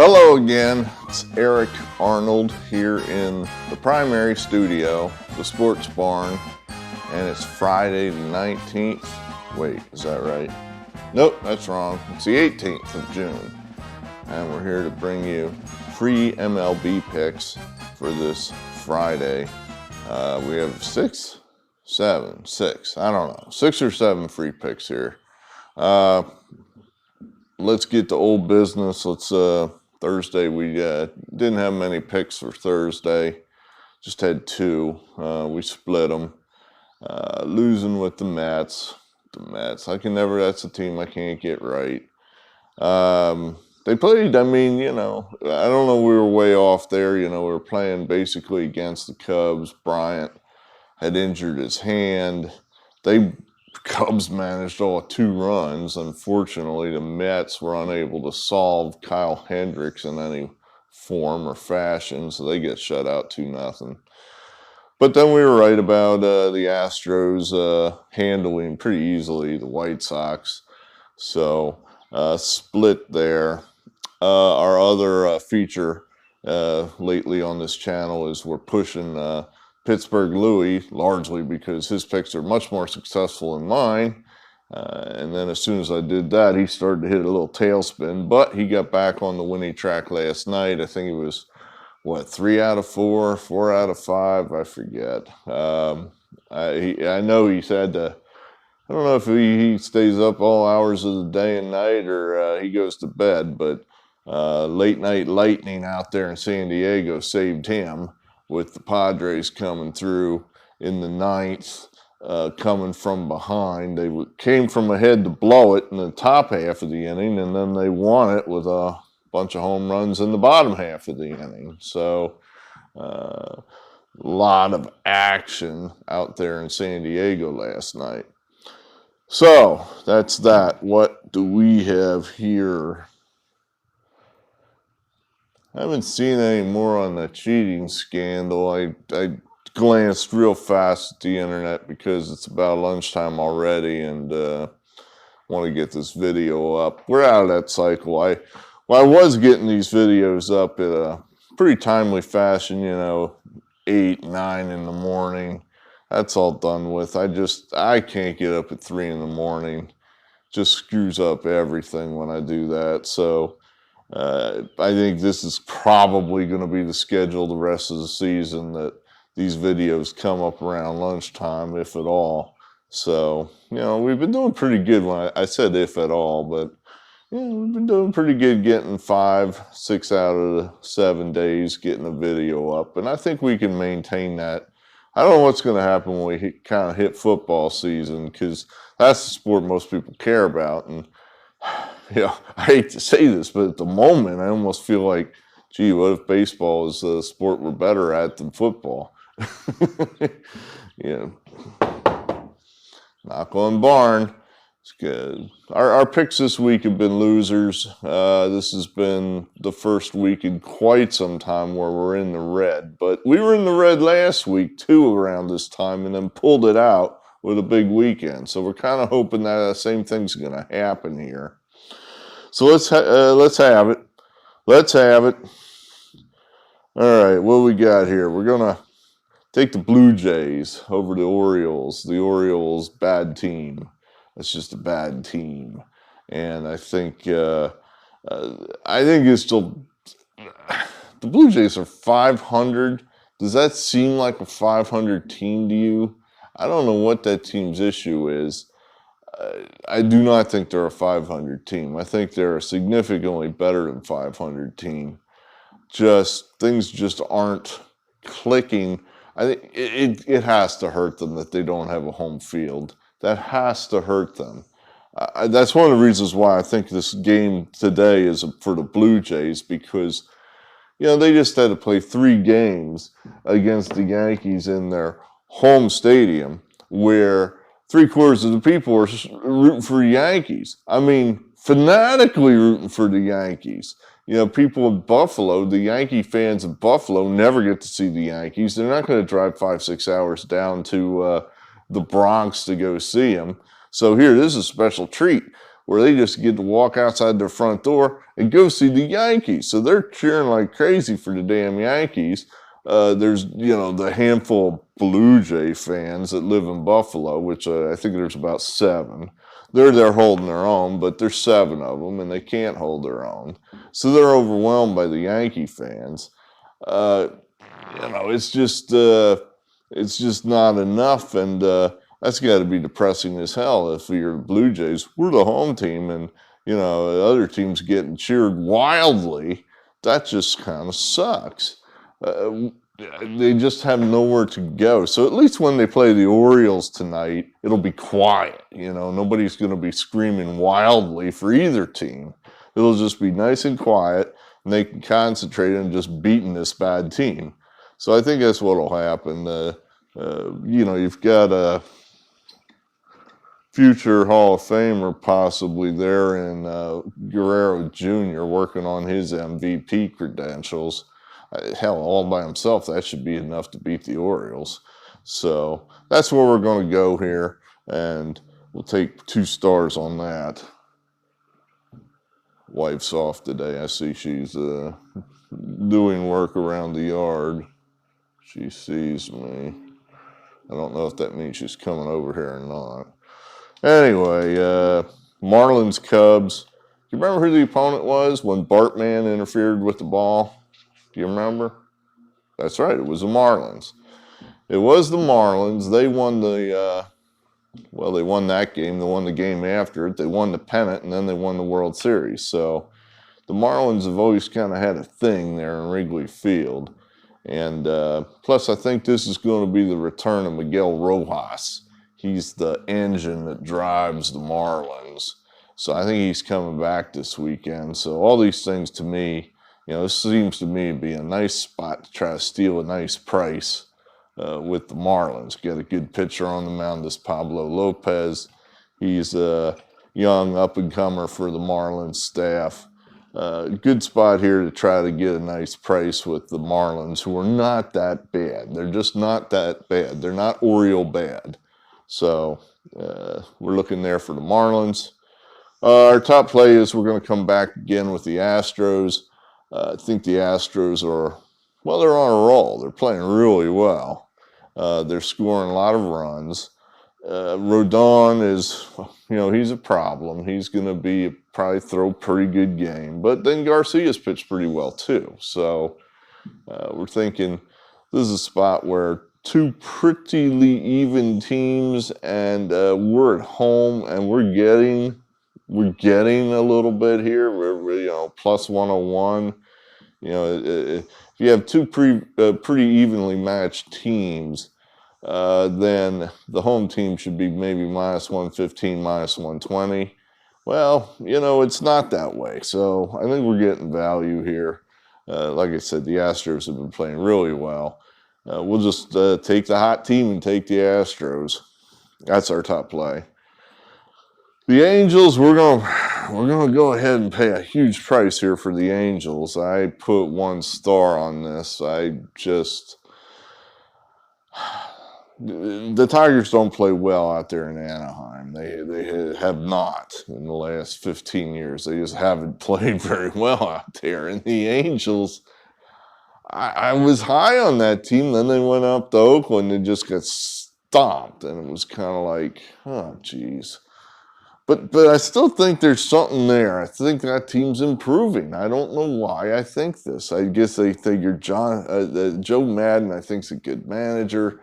Hello again, it's Eric Arnold here in the primary studio, the Sports Barn, and it's Friday the 19th. Wait, is that right? Nope, that's wrong. It's the 18th of June, and we're here to bring you free MLB picks for this Friday. We have six, I don't know, 6 or 7 free picks here. Let's get to old business. Thursday, we didn't have many picks for Thursday. Just had 2. We split them. Losing with the Mets. That's a team I can't get right. They played, I don't know, we were way off there. We were playing basically against the Cubs. Bryant had injured his hand. Cubs managed all 2 runs. Unfortunately, the Mets were unable to solve Kyle Hendricks in any form or fashion, so they get shut out 2-0. But then we were right about the Astros handling pretty easily the White Sox. So split there. Our other feature lately on this channel is we're pushing Pittsburgh Louie, largely because his picks are much more successful than mine. And then as soon as I did that, he started to hit a little tailspin. But he got back on the winning track last night. I think it was, 3 out of 4, 4 out of 5, I forget. I know he's had to, I don't know if he stays up all hours of the day and night or he goes to bed, but late night lightning out there in San Diego saved him, with the Padres coming through in the 9th, coming from behind. They came from ahead to blow it in the top half of the inning, and then they won it with a bunch of home runs in the bottom half of the inning. So a lot of action out there in San Diego last night. So that's that. What do we have here? I haven't seen any more on the cheating scandal. I glanced real fast at the internet because it's about lunchtime already, and want to get this video up. We're out of that cycle. I was getting these videos up in a pretty timely fashion, 8, 9 in the morning. That's all done with. I can't get up at 3 in the morning. Just screws up everything when I do that. So I think this is probably going to be the schedule the rest of the season, that these videos come up around lunchtime, if at all. So, we've been doing pretty good when I said if at all, but we've been doing pretty good getting 5, 6 out of the 7 days getting a video up, and I think we can maintain that. I don't know what's going to happen when we kind of hit football season, because that's the sport most people care about, and I hate to say this, but at the moment, I almost feel like, gee, what if baseball is a sport we're better at than football? Knock on barn. It's good. Our picks this week have been losers. This has been the first week in quite some time where we're in the red. But we were in the red last week, too, around this time, and then pulled it out with a big weekend. So we're kind of hoping that the same thing's going to happen here. So let's have it. Let's have it. All right, what we got here? We're going to take the Blue Jays over the Orioles. The Orioles, bad team. It's just a bad team. And I think it's still, the Blue Jays are 500. Does that seem like a 500 team to you? I don't know what that team's issue is. I do not think they're a 500 team. I think they're a significantly better than 500 team. Things just aren't clicking. I think it has to hurt them that they don't have a home field. That has to hurt them. That's one of the reasons why I think this game today is for the Blue Jays, because they just had to play 3 games against the Yankees in their home stadium, where 3/4 of the people are rooting for the Yankees. I mean, fanatically rooting for the Yankees. People in Buffalo, the Yankee fans in Buffalo never get to see the Yankees. They're not going to drive 5-6 hours down to the Bronx to go see them. So here, this is a special treat. where they just get to walk outside their front door and go see the Yankees. So they're cheering like crazy for the damn Yankees. There's, you know, the handful of Blue Jay fans that live in Buffalo, which I think there's about 7. They're there holding their own, but there's 7 of them, and they can't hold their own. So they're overwhelmed by the Yankee fans. You know, it's just not enough, and that's got to be depressing as hell. If you're the Blue Jays, we're the home team, and you know the other team's getting cheered wildly. That just kind of sucks. They just have nowhere to go. So at least when they play the Orioles tonight, it'll be quiet. You know, nobody's going to be screaming wildly for either team. It'll just be nice and quiet, and they can concentrate on just beating this bad team. So I think that's what'll happen. You know, you've got a future Hall of Famer possibly there in Guerrero Jr. working on his MVP credentials. Hell, all by himself, that should be enough to beat the Orioles. So that's where we're going to go here, and we'll take 2 stars on that. Wife's off today. I see she's doing work around the yard. She sees me. I don't know if that means she's coming over here or not. Anyway, Marlins-Cubs. Do you remember who the opponent was when Bartman interfered with the ball? Do you remember? That's right. It was the Marlins. It was the Marlins. They won well, they won that game. They won the game after it. They won the pennant, and then they won the World Series. So the Marlins have always kind of had a thing there in Wrigley Field. And plus, I think this is going to be the return of Miguel Rojas. He's the engine that drives the Marlins. So I think he's coming back this weekend. So all these things to me, you know, this seems to me to be a nice spot to try to steal a nice price with the Marlins. Get a good pitcher on the mound, this Pablo Lopez. He's a young up-and-comer for the Marlins staff. Good spot here to try to get a nice price with the Marlins, who are not that bad. They're just not that bad. They're not Oriole bad. So we're looking there for the Marlins. Our top play is we're going to come back again with the Astros. I think the Astros are, well, they're on a roll. They're playing really well. They're scoring a lot of runs. Rodon is, you know, he's a problem. He's going to probably throw a pretty good game. But then Garcia's pitched pretty well too. So we're thinking this is a spot where 2 prettily even teams, and we're at home, and we're getting a little bit here. We're you know, plus 101. You know, if you have 2 pretty evenly matched teams, then the home team should be maybe minus 115, minus 120. Well, you know, it's not that way. So I think we're getting value here. Like I said, the Astros have been playing really well. We'll just take the hot team and take the Astros. That's our top play. The Angels, we're gonna go ahead and pay a huge price here for the Angels. I put 1 star on this. The Tigers don't play well out there in Anaheim. They have not in the last 15 years. They just haven't played very well out there. And the Angels, I was high on that team. Then they went up to Oakland and just got stomped. And it was kind of like, oh, geez. But I still think there's something there. I think that team's improving. I don't know why I think this. I guess they figure Joe Madden, I think, is a good manager.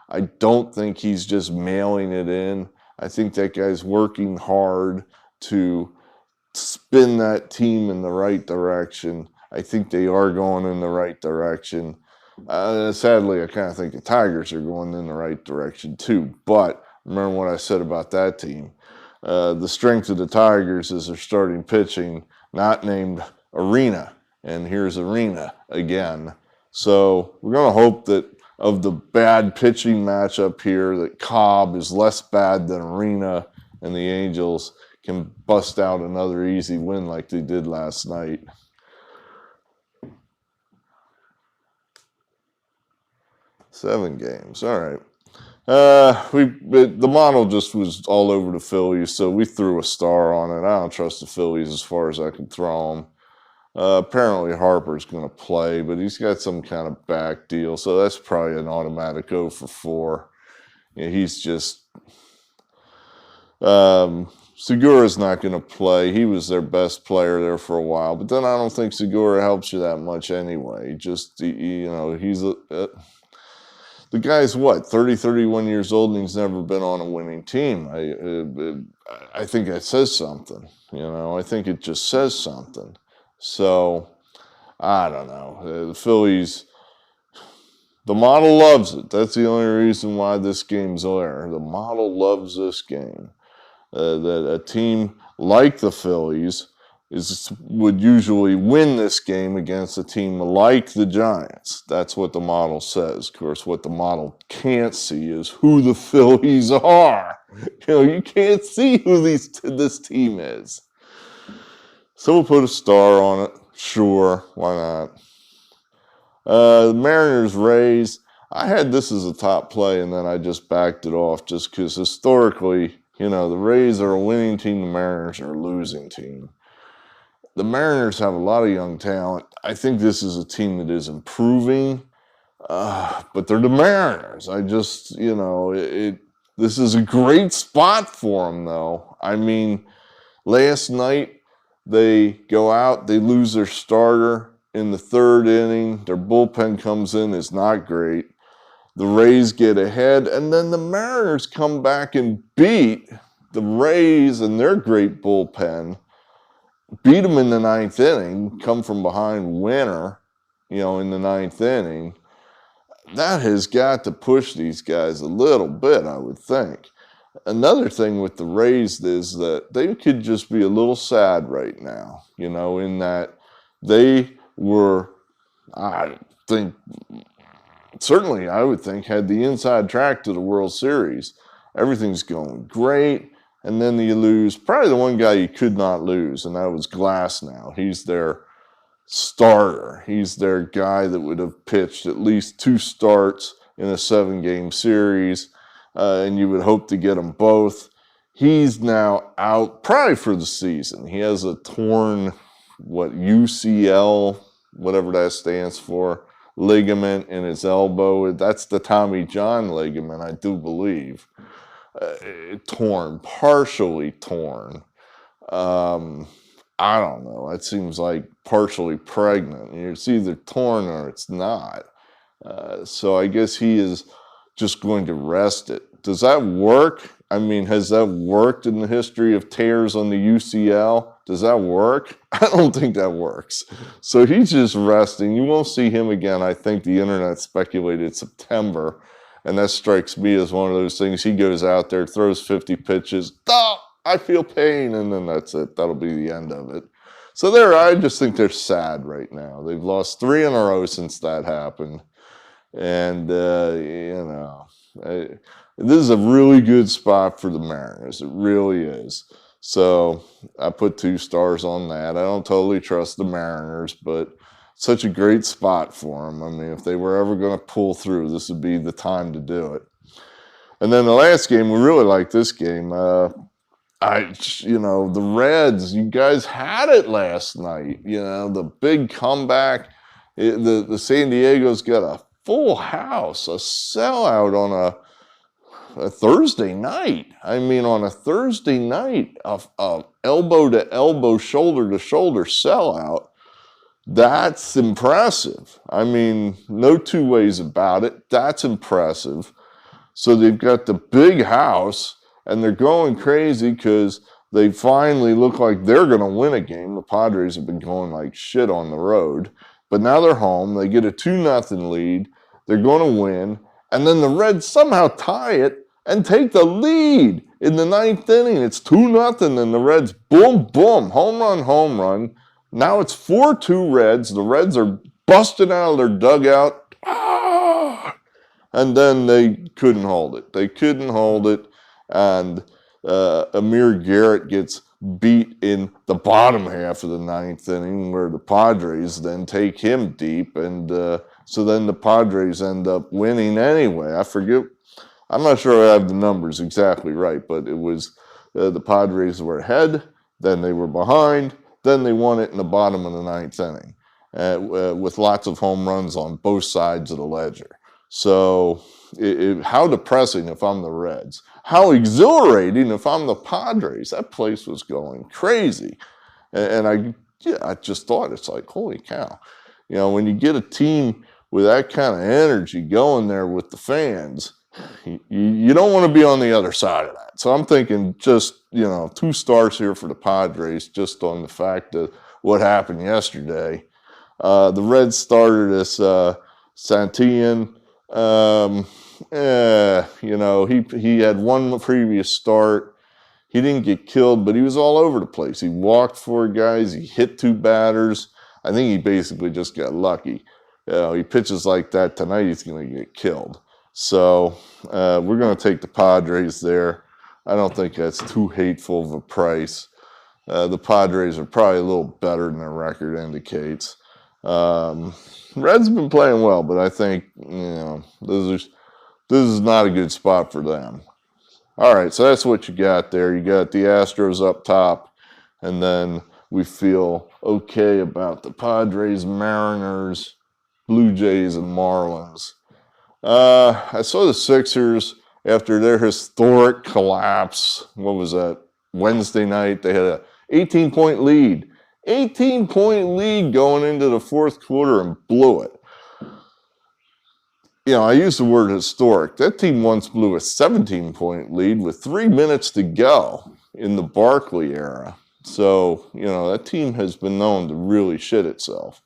I don't think he's just mailing it in. I think that guy's working hard to spin that team in the right direction. I think they are going in the right direction. Sadly, I kind of think the Tigers are going in the right direction too. But remember what I said about that team. The strength of the Tigers is their starting pitching, not named Arena. And here's Arena again. So we're going to hope that of the bad pitching matchup here, that Cobb is less bad than Arena, and the Angels can bust out another easy win like they did last night. Seven games. All right. The model just was all over the Phillies, so we threw a star on it. I don't trust the Phillies as far as I can throw them. Apparently Harper's going to play, but he's got some kind of back deal, so that's probably an automatic 0 for 4. Yeah, he's just Segura's not going to play. He was their best player there for a while, but then I don't think Segura helps you that much anyway. Just, you know, he's the guy's what, 30, 31 years old, and he's never been on a winning team. I think that says something. You know, I think it just says something. So, I don't know. The Phillies, the model loves it. That's the only reason why this game's there. The model loves this game. That a team like the Phillies would usually win this game against a team like the Giants. That's what the model says. Of course, what the model can't see is who the Phillies are. You know, you can't see who this team is. So we'll put a star on it. Sure, why not? The Mariners-Rays, I had this as a top play, and then I just backed it off just because historically, you know, the Rays are a winning team, the Mariners are a losing team. The Mariners have a lot of young talent. I think this is a team that is improving, but they're the Mariners. I just, you know, this is a great spot for them, though. I mean, last night, they go out, they lose their starter in the 3rd inning. Their bullpen comes in, is not great. The Rays get ahead, and then the Mariners come back and beat the Rays and their great bullpen, beat them in the 9th inning, come from behind winner, you know, in the 9th inning. That has got to push these guys a little bit, I would think. Another thing with the Rays is that they could just be a little sad right now, you know, in that they were, I think, certainly I would think, had the inside track to the World Series. Everything's going great, and then you lose probably the one guy you could not lose, and that was Glasnow. He's their starter. He's their guy that would have pitched at least 2 starts in a 7-game series. And you would hope to get them both. He's now out probably for the season. He has a torn, UCL, whatever that stands for, ligament in his elbow. That's the Tommy John ligament, I do believe. Torn, partially torn. I don't know. It seems like partially pregnant. It's either torn or it's not. So I guess he is just going to rest it. Does that work? I mean, has that worked in the history of tears on the UCL? Does that work? I don't think that works. So he's just resting. You won't see him again. I think the internet speculated September, and that strikes me as one of those things. He goes out there, throws 50 pitches. Oh, I feel pain, and then that's it. That'll be the end of it. So I just think they're sad right now. They've lost 3 in a row since that happened. And, you know, this is a really good spot for the Mariners. It really is. So I put 2 stars on that. I don't totally trust the Mariners, but such a great spot for them. I mean, if they were ever going to pull through, this would be the time to do it. And then the last game, we really like this game. You know, the Reds, you guys had it last night. You know, the big comeback. The San Diego's got a full house, a sellout on a Thursday night. I mean, on a Thursday night, a elbow to elbow, shoulder to shoulder sellout. That's impressive. I mean, no 2 ways about it. That's impressive. So they've got the big house, and they're going crazy because they finally look like they're going to win a game. The Padres have been going like shit on the road. But now they're home. They get a 2-0 lead. They're going to win. And then the Reds somehow tie it and take the lead in the 9th inning. It's 2-0. And the Reds, boom, boom, home run. Now it's 4-2 Reds. The Reds are busting out of their dugout. And then they couldn't hold it. And Amir Garrett gets beat in the bottom half of the 9th inning, where the Padres then take him deep, and so then the Padres end up winning anyway. I forget I'm not sure I have the numbers exactly right, but it was the Padres were ahead, then they were behind, then they won it in the bottom of the 9th inning with lots of home runs on both sides of the ledger. So how depressing if I'm the Reds. How exhilarating if I'm the Padres. That place was going crazy. And I just thought, it's like, holy cow. You know, when you get a team with that kind of energy going there with the fans, you don't want to be on the other side of that. So I'm thinking just, 2 stars here for the Padres just on the fact of what happened yesterday. The Reds started as Santillan. He had one previous start. He didn't get killed, but he was all over the place. He walked 4 guys. He hit 2 batters. I think he basically just got lucky. He pitches like that tonight, he's going to get killed. So we're going to take the Padres there. I don't think that's too hateful of a price. The Padres are probably a little better than their record indicates. Reds have been playing well, but I think this is not a good spot for them. All right, so that's what you got there. You got the Astros up top, and then we feel okay about the Padres, Mariners, Blue Jays, and Marlins. I saw the Sixers after their historic collapse. What was that? Wednesday night, they had a 18-point lead. 18-point lead going into the 4th quarter and blew it. I use the word historic. That team once blew a 17-point lead with 3 minutes to go in the Barkley era. So, that team has been known to really shit itself.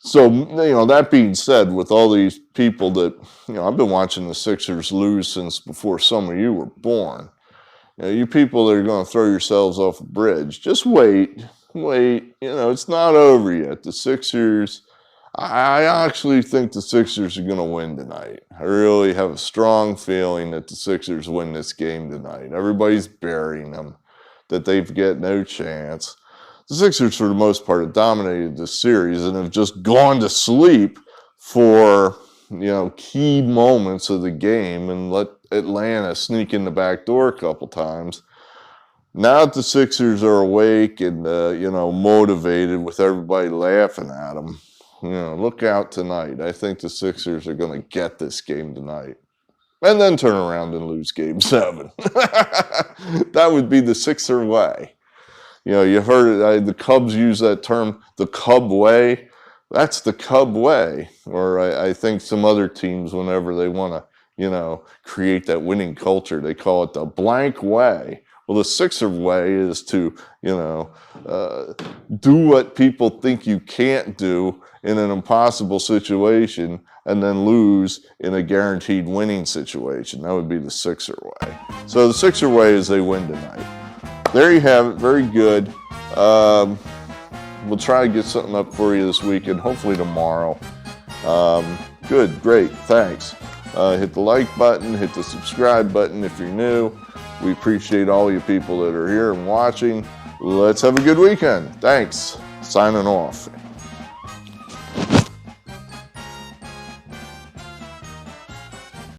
So, that being said, with all these people that, I've been watching the Sixers lose since before some of you were born. You people that are going to throw yourselves off a bridge, just wait. It's not over yet. The Sixers, I actually think the Sixers are going to win tonight. I really have a strong feeling that the Sixers win this game tonight. Everybody's burying them, that they've got no chance. The Sixers, for the most part, have dominated this series and have just gone to sleep for, key moments of the game and let Atlanta sneak in the back door a couple times. Now that the Sixers are awake and, motivated with everybody laughing at them, look out tonight. I think the Sixers are going to get this game tonight. And then turn around and lose Game 7. That would be the Sixer way. You've heard it, the Cubs use that term, the Cub way. That's the Cub way. Or I think some other teams, whenever they want to, create that winning culture, they call it the blank way. Well, the Sixer way is to, do what people think you can't do in an impossible situation and then lose in a guaranteed winning situation. That would be the Sixer way. So the Sixer way is they win tonight. There you have it. Very good. We'll try to get something up for you this weekend, hopefully tomorrow. Good, great, thanks. Hit the like button, hit the subscribe button if you're new. We appreciate all you people that are here and watching. Let's have a good weekend. Thanks. Signing off.